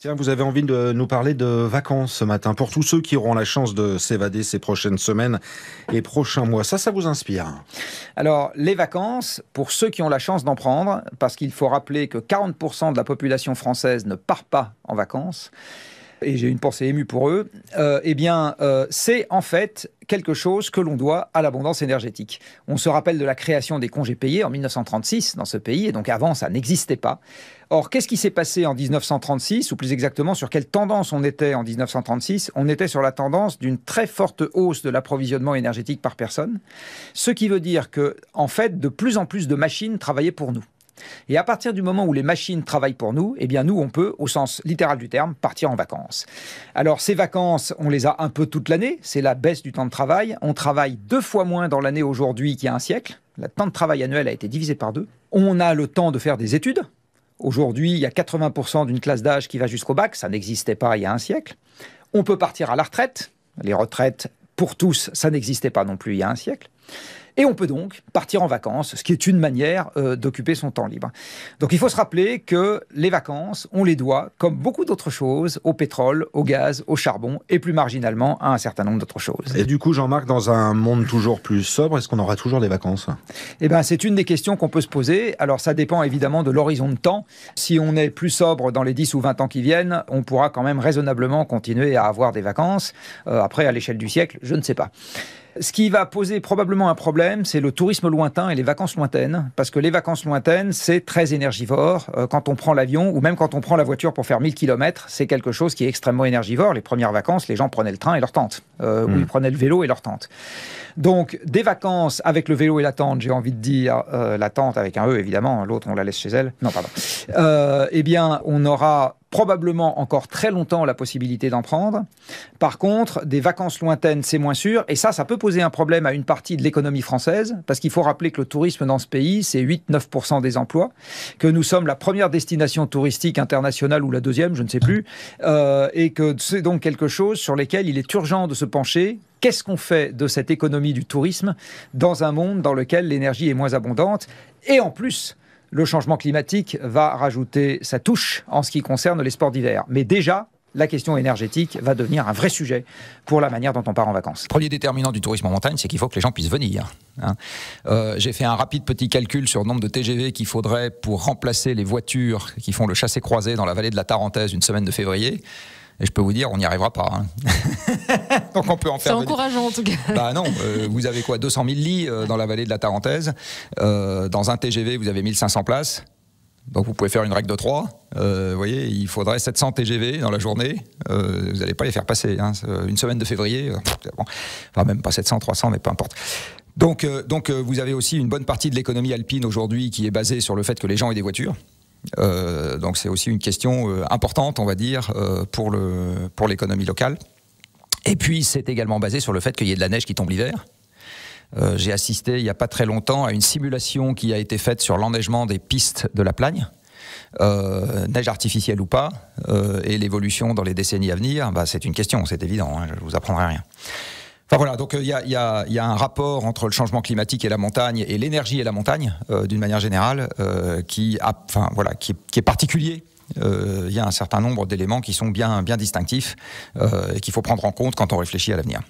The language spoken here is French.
Tiens, vous avez envie de nous parler de vacances ce matin. Pour tous ceux qui auront la chance de s'évader ces prochaines semaines et prochains mois, ça vous inspire? Alors, les vacances, pour ceux qui ont la chance d'en prendre, parce qu'il faut rappeler que 40% de la population française ne part pas en vacances, et j'ai une pensée émue pour eux, c'est en fait quelque chose que l'on doit à l'abondance énergétique. On se rappelle de la création des congés payés en 1936 dans ce pays, et donc avant, ça n'existait pas. Or, qu'est-ce qui s'est passé en 1936, ou plus exactement, sur quelle tendance on était en 1936? On était sur la tendance d'une très forte hausse de l'approvisionnement énergétique par personne, ce qui veut dire que, en fait, de plus en plus de machines travaillaient pour nous. Et à partir du moment où les machines travaillent pour nous, eh bien nous, on peut, au sens littéral du terme, partir en vacances. Alors ces vacances, on les a un peu toute l'année, c'est la baisse du temps de travail. On travaille 2 fois moins dans l'année aujourd'hui qu'il y a un siècle. Le temps de travail annuel a été divisé par 2. On a le temps de faire des études. Aujourd'hui, il y a 80% d'une classe d'âge qui va jusqu'au bac, ça n'existait pas il y a un siècle. On peut partir à la retraite. Les retraites, pour tous, ça n'existait pas non plus il y a un siècle. Et on peut donc partir en vacances, ce qui est une manière d'occuper son temps libre. Donc il faut se rappeler que les vacances, on les doit, comme beaucoup d'autres choses, au pétrole, au gaz, au charbon, et plus marginalement à un certain nombre d'autres choses. Et du coup, Jean-Marc, dans un monde toujours plus sobre, est-ce qu'on aura toujours des vacances? Eh bien, c'est une des questions qu'on peut se poser. Alors ça dépend évidemment de l'horizon de temps. Si on est plus sobre dans les 10 ou 20 ans qui viennent, on pourra quand même raisonnablement continuer à avoir des vacances. Après, à l'échelle du siècle, je ne sais pas. Ce qui va poser probablement un problème, c'est le tourisme lointain et les vacances lointaines. Parce que les vacances lointaines, c'est très énergivore. Quand on prend l'avion ou même quand on prend la voiture pour faire 1000 km, c'est quelque chose qui est extrêmement énergivore. Les premières vacances, les gens prenaient le train et leur tente. Ou ils prenaient le vélo et leur tente. Donc, des vacances avec le vélo et la tente, j'ai envie de dire, la tente avec un E, évidemment, l'autre, on la laisse chez elle. Non, pardon. Eh bien, on aura probablement encore très longtemps la possibilité d'en prendre. Par contre, des vacances lointaines, c'est moins sûr. Et ça peut poser un problème à une partie de l'économie française, parce qu'il faut rappeler que le tourisme dans ce pays, c'est 8-9% des emplois, que nous sommes la première destination touristique internationale, ou la deuxième, je ne sais plus, et que c'est donc quelque chose sur lequel il est urgent de se pencher. Qu'est-ce qu'on fait de cette économie du tourisme dans un monde dans lequel l'énergie est moins abondante? Et en plus, le changement climatique va rajouter sa touche en ce qui concerne les sports d'hiver. Mais déjà, la question énergétique va devenir un vrai sujet pour la manière dont on part en vacances. Premier déterminant du tourisme en montagne, c'est qu'il faut que les gens puissent venir. J'ai fait un rapide petit calcul sur le nombre de TGV qu'il faudrait pour remplacer les voitures qui font le chassé-croisé dans la vallée de la Tarentaise une semaine de février. Et je peux vous dire, on n'y arrivera pas. Donc on peut en faire. C'est encourageant en tout cas. Bah non, vous avez quoi, 200 000 lits dans la vallée de la Tarentaise. Dans un TGV, vous avez 1500 places. Donc vous pouvez faire une règle de 3. Vous voyez, il faudrait 700 TGV dans la journée. Vous n'allez pas les faire passer. Une semaine de février, bon. Enfin même pas 700, 300, mais peu importe. Donc vous avez aussi une bonne partie de l'économie alpine aujourd'hui qui est basée sur le fait que les gens aient des voitures. Donc c'est aussi une question importante, on va dire, pour l'économie locale. Et puis c'est également basé sur le fait qu'il y ait de la neige qui tombe l'hiver. J'ai assisté il n'y a pas très longtemps à une simulation qui a été faite sur l'enneigement des pistes de la Plagne, neige artificielle ou pas, et l'évolution dans les décennies à venir, c'est une question, c'est évident, je ne vous apprendrai rien. Enfin voilà, donc il y a un rapport entre le changement climatique et la montagne, et l'énergie et la montagne, d'une manière générale, qui est particulier. Il y a un certain nombre d'éléments qui sont bien distinctifs et qu'il faut prendre en compte quand on réfléchit à l'avenir.